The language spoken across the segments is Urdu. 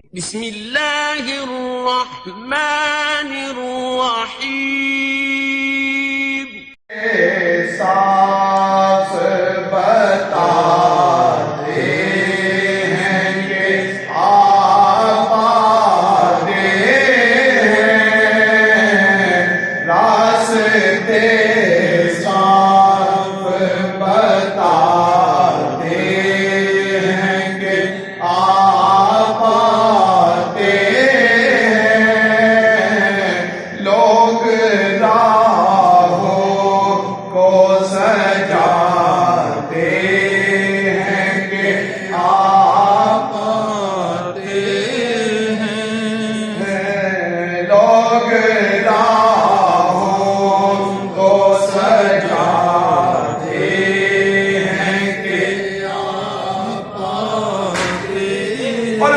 بسم اللہ الرحمن الرحیم. احساس بتاتے ہیں کہ آپ آتے ہیں، راستے صاف بتاتے ہیں کہ آپ آتے ہیں، لوگ راہوں کو سجاتے ہیں کہ آپ آتے ہیں، لوگ راہوں کو سجاتے ہیں کہ آپ آتے ہیں، اور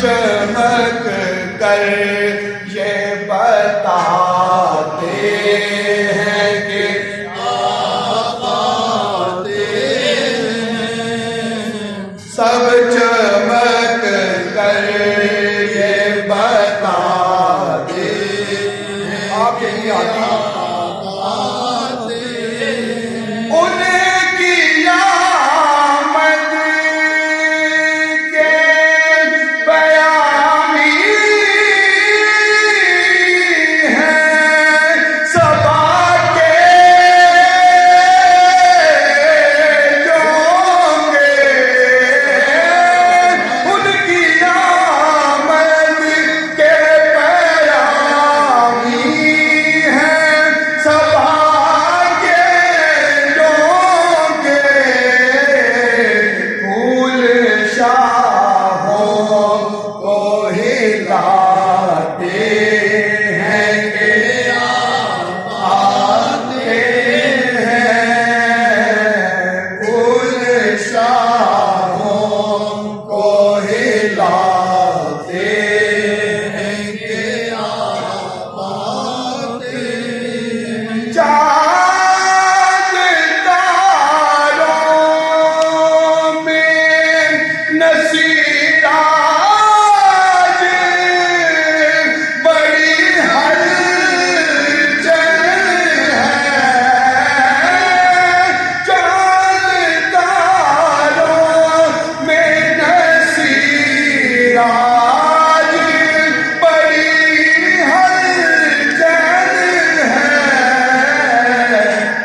چمک کر یہ بتاتے ہیں کہ آپ آتے ہیں، سب چمک کر یہ بتاتے ہیں آپ یہی آتے ہیں،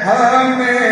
ہمیں